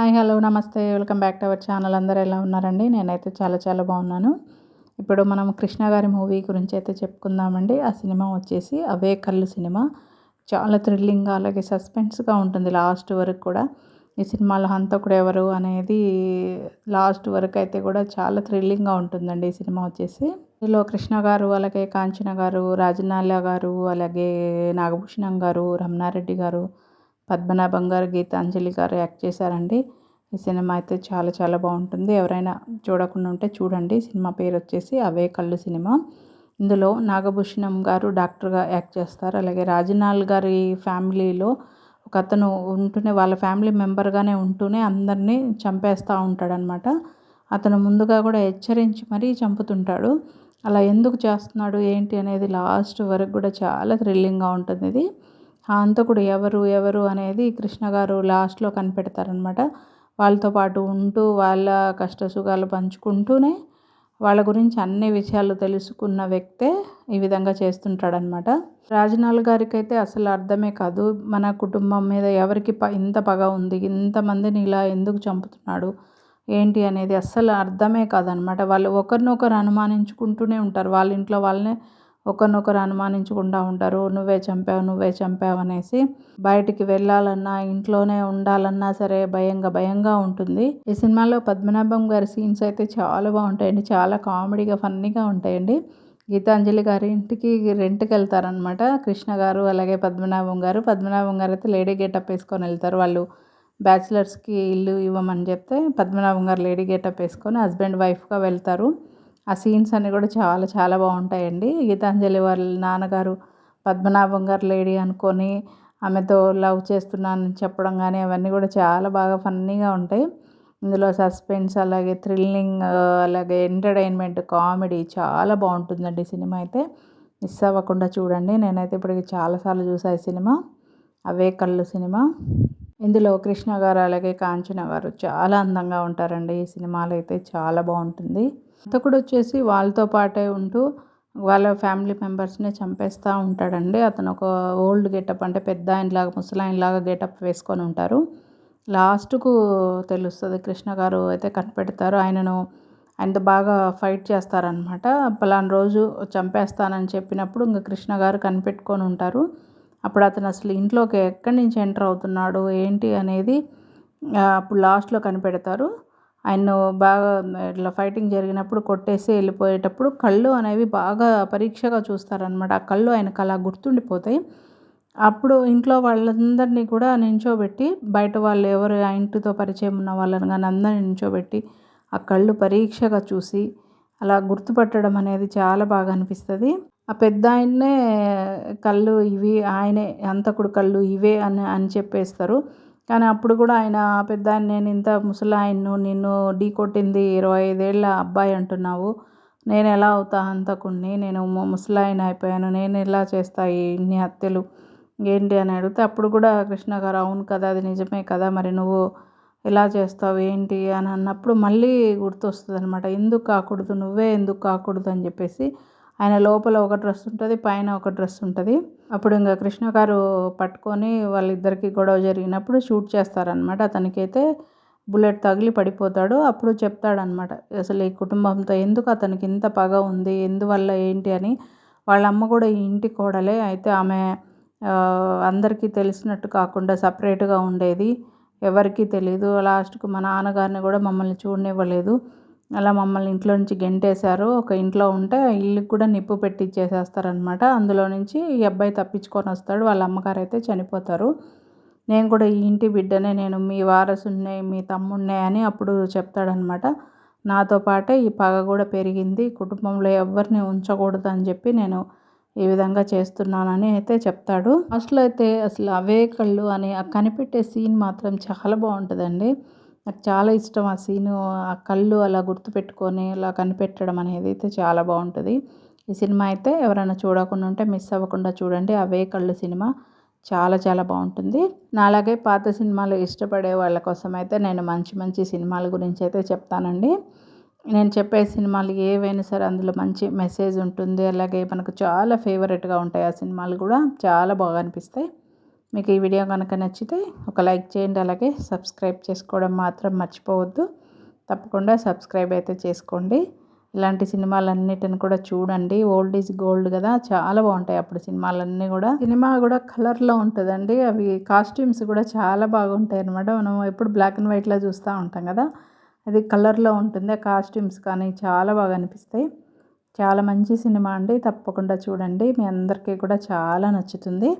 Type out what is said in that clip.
Hi. Hello. నమస్తే. Welcome back to our channel. అందరూ ఎలా ఉన్నారండి? నేనైతే చాలా చాలా బాగున్నాను. ఇప్పుడు మనం 'కృష్ణ' గారి మూవీ గురించి అయితే చెప్పుకుందామండి. ఆ సినిమా వచ్చేసి 'అవే కళ్ళు' సినిమా. చాలా థ్రిల్లింగ్‌గా అలాగే సస్పెన్స్‌గా ఉంటుంది లాస్ట్ వరకు కూడా. ఈ సినిమాలో హంతకుడు ఎవరు అనేది లాస్ట్ వరకు అయితే కూడా చాలా థ్రిల్లింగ్‌గా ఉంటుందండి ఈ సినిమా వచ్చేసి. ఇందులో 'కృష్ణ' గారు, అలాగే 'కాంచన' గారు, 'రాజనాల' గారు, అలాగే 'నాగభూషణం' గారు, 'రమణారెడ్డి' గారు, 'పద్మనాభం' గారు, 'గీతాంజలి' గారు యాక్ట్ చేశారండి. ఈ సినిమా అయితే చాలా చాలా బాగుంటుంది. ఎవరైనా చూడకుండా ఉంటే చూడండి. సినిమా పేరు వచ్చేసి 'అవే కళ్ళు' సినిమా. ఇందులో 'నాగభూషణం' గారు డాక్టర్గా యాక్ట్ చేస్తారు. అలాగే 'రాజనాల్' గారి ఫ్యామిలీలో ఒకతను ఉంటూనే వాళ్ళ ఫ్యామిలీ మెంబర్గానే ఉంటూనే అందరినీ చంపేస్తూ ఉంటాడనమాట. అతను ముందుగా కూడా హెచ్చరించి మరీ చంపుతుంటాడు. అలా ఎందుకు చేస్తున్నాడు ఏంటి అనేది లాస్ట్ వరకు కూడా చాలా థ్రిల్లింగ్‌గా ఉంటుంది ఇది. ఆ హంతకుడు ఎవరు అనేది 'కృష్ణ' గారు లాస్ట్‌లో కనిపెడతారనమాట. వాళ్ళతో పాటు ఉంటూ వాళ్ళ కష్ట సుఖాలు పంచుకుంటూనే వాళ్ళ గురించి అన్ని విషయాలు తెలుసుకున్న వ్యక్తే ఈ విధంగా చేస్తుంటాడనమాట. 'రాజనాల్' గారికైతే అసలు అర్థమే కాదు. మన కుటుంబం మీద ఎవరికి ఇంత పగ ఉంది, ఇంతమందిని ఇలా ఎందుకు చంపుతున్నాడు ఏంటి అనేది అస్సలు అర్థమే కాదనమాట. వాళ్ళు ఒకరినొకరు అనుమానించుకుంటూనే ఉంటారు. వాళ్ళ ఇంట్లో వాళ్ళనే ఒకరినొకరు అనుమానించుకుంటూ ఉంటారు. నువ్వే చంపావు అనేసి. బయటికి వెళ్ళాలన్నా, ఇంట్లోనే ఉండాలన్నా సరే భయంగా ఉంటుంది. ఈ సినిమాలో 'పద్మనాభం' గారి సీన్స్ అయితే చాలా బాగుంటాయండి. చాలా కామెడీగా, ఫన్నీగా ఉంటాయండి. గీతాంజలి గారి ఇంటికి రెంట్‌కి వెళ్తారనమాట 'కృష్ణ' గారు, అలాగే 'పద్మనాభం' గారు. 'పద్మనాభం' గారు అయితే లేడీ గెటప్ వేసుకొని వెళ్తారు. వాళ్ళు బ్యాచిలర్స్‌కి ఇల్లు ఇవ్వమని చెప్తే 'పద్మనాభం' గారు లేడీ గెటప్ వేసుకొని హస్బెండ్ వైఫ్‌గా వెళ్తారు. ఆ సీన్స్ అన్నీ కూడా చాలా చాలా బాగుంటాయండి. గీతాంజలి వాళ్ళ నాన్నగారు 'పద్మనాభం' గారు లేడీ అనుకొని ఆమెతో లవ్ చేస్తున్నానని చెప్పడం కానీ అవన్నీ కూడా చాలా బాగా ఫన్నీగా ఉంటాయి. ఇందులో సస్పెన్స్, అలాగే థ్రిల్లింగ్, అలాగే ఎంటర్టైన్మెంట్, కామెడీ చాలా బాగుంటుందండి ఈ సినిమా అయితే. మిస్ అవ్వకుండా చూడండి. నేనైతే ఇప్పటికి చాలాసార్లు చూసా ఈ సినిమా 'అవే కళ్ళు' సినిమా. ఇందులో 'కృష్ణ' గారు, అలాగే 'కాంచన' గారు చాలా అందంగా ఉంటారండి. ఈ సినిమాలో అయితే చాలా బాగుంటుంది. హంతకుడు వచ్చేసి వాళ్ళతో పాటే ఉంటూ వాళ్ళ ఫ్యామిలీ మెంబర్స్‌ని చంపేస్తూ ఉంటాడండి. అతను ఒక ఓల్డ్ గెటప్ అంటే పెద్దాయనలాగా, ముసలాయనలాగా గెటప్ వేసుకొని ఉంటారు. లాస్ట్‌కు తెలుస్తది. 'కృష్ణ' గారు అయితే కనిపెడతారు. ఆయనతో బాగా ఫైట్ చేస్తారనమాట. పలానా రోజు చంపేస్తానని చెప్పినప్పుడు ఇంక 'కృష్ణ' గారు కనిపెట్టుకొని ఉంటారు. అప్పుడు అతను అసలు ఇంట్లోకి ఎక్కడి నుంచి ఎంటర్ అవుతున్నాడు ఏంటి అనేది అప్పుడు లాస్ట్‌లో కనిపెడతారు. ఆయన్ను బాగా ఇట్లా ఫైటింగ్ జరిగినప్పుడు కొట్టేసి వెళ్ళిపోయేటప్పుడు కళ్ళు అనేవి బాగా పరీక్షగా చూస్తారనమాట. ఆ కళ్ళు ఆయనకు అలా గుర్తుండిపోతాయి. అప్పుడు ఇంట్లో వాళ్ళందరినీ కూడా నించోబెట్టి, బయట వాళ్ళు ఎవరు ఆ ఇంటితో పరిచయం ఉన్న వాళ్ళని గాని అందరిని నించోబెట్టి ఆ కళ్ళు పరీక్షగా చూసి అలా గుర్తుపట్టడం అనేది చాలా బాగా అనిపిస్తది. ఆ పెద్దాయన్నే కళ్ళు ఇవి ఆయనే హంతకుడు కళ్ళు ఇవే అని చెప్పేస్తారు. కానీ అప్పుడు కూడా ఆయన పెద్దాయన నేను ఇంత ముసలాయన్ను, నిన్ను ఢీకొట్టింది 25 ఏళ్ల అబ్బాయి అంటున్నావు. నేనెలా అవుతా హంతకుడిని? నేను ముసలాయన అయిపోయాను. నేనెలా చేస్తా ఇన్ని హత్యలు ఏంటి అని అడిగితే అప్పుడు కూడా 'కృష్ణ' గారు అవును కదా! అది నిజమే కదా! మరి నువ్వు ఎలా చేస్తావు ఏంటి అని అన్నప్పుడు మళ్ళీ గుర్తొస్తుందనమాట. ఎందుకు కాకూడదు? నువ్వే ఎందుకు కాకూడదు అని చెప్పేసి ఆయన లోపల ఒక డ్రెస్ ఉంటుంది, పైన ఒక డ్రెస్ ఉంటుంది. అప్పుడు ఇంక 'కృష్ణ' గారు పట్టుకొని వాళ్ళిద్దరికీ గొడవ జరిగినప్పుడు షూట్ చేస్తారనమాట. అతనికైతే బుల్లెట్ తగిలి పడిపోతాడు. అప్పుడు చెప్తాడనమాట అసలు ఈ కుటుంబంతో ఎందుకు అతనికి ఇంత పగ ఉంది? ఎందువల్ల ఏంటి అని. వాళ్ళ అమ్మ కూడా ఈ ఇంటి కోడలే. అయితే ఆమె అందరికీ తెలిసినట్టు కాకుండా సపరేట్‌గా ఉండేది. ఎవరికీ తెలీదు. లాస్ట్‌కు మా నాన్నగారిని కూడా మమ్మల్ని చూడనివ్వలేదు. అలా మమ్మల్ని ఇంట్లో నుంచి గెంటేశారు. ఒక ఇంట్లో ఉంటే ఆ ఇల్లుకి కూడా నిప్పు పెట్టిచ్చేసేస్తారనమాట. అందులో నుంచి ఈ అబ్బాయి తప్పించుకొని వస్తాడు. వాళ్ళ అమ్మగారైతే చనిపోతారు. నేను కూడా ఈ ఇంటి బిడ్డనే, నేను మీ వారసుడినే, మీ తమ్ముడినే అని అప్పుడు చెప్తాడనమాట. నాతో పాటే ఈ పగ కూడా పెరిగింది. కుటుంబంలో ఎవ్వరిని ఉంచకూడదు అని చెప్పి నేను ఈ విధంగా చేస్తున్నానని అయితే చెప్తాడు. లాస్ట్‌లో అయితే అసలు అవే కళ్ళు అని ఆ కనిపెట్టే సీన్ మాత్రం చాలా బాగుంటుందండి. నాకు చాలా ఇష్టం ఆ సీను. ఆ కళ్ళు అలా గుర్తుపెట్టుకొని అలా కనిపెట్టడం అనేది అయితే చాలా బాగుంటుంది. ఈ సినిమా అయితే ఎవరైనా చూడకుండా ఉంటే మిస్ అవ్వకుండా చూడండి. 'అవే కళ్ళు' సినిమా చాలా చాలా బాగుంటుంది. నాలాగే పాత సినిమాలు ఇష్టపడే వాళ్ళ కోసం అయితే నేను మంచి మంచి సినిమాల గురించి అయితే చెప్తానండి. నేను చెప్పే సినిమాలు ఏవైనా సరే అందులో మంచి మెసేజ్ ఉంటుంది. అలాగే మనకు చాలా ఫేవరెట్‌గా ఉంటాయి ఆ సినిమాలు కూడా. చాలా బాగా అనిపిస్తాయి. మీకు ఈ వీడియో కనుక నచ్చితే ఒక లైక్ చేయండి, అలాగే సబ్స్క్రైబ్ చేసుకోవడం మాత్రం మర్చిపోవద్దు. తప్పకుండా సబ్స్క్రైబ్ అయితే చేసుకోండి. ఇలాంటి సినిమాలన్నిటిని కూడా చూడండి. ఓల్డ్ ఈజ్ గోల్డ్ కదా, చాలా బాగుంటాయి అప్పుడు సినిమాలన్నీ కూడా. సినిమా కూడా కలర్లో ఉంటుందండి. అవి కాస్ట్యూమ్స్ కూడా చాలా బాగుంటాయి అనమాట. మనం ఎప్పుడు బ్లాక్ అండ్ వైట్లో చూస్తూ ఉంటాం కదా, అది కలర్లో ఉంటుంది. ఆ కాస్ట్యూమ్స్ కానీ చాలా బాగా అనిపిస్తాయి. చాలా మంచి సినిమా అండి, తప్పకుండా చూడండి. మీ అందరికీ కూడా చాలా నచ్చుతుంది.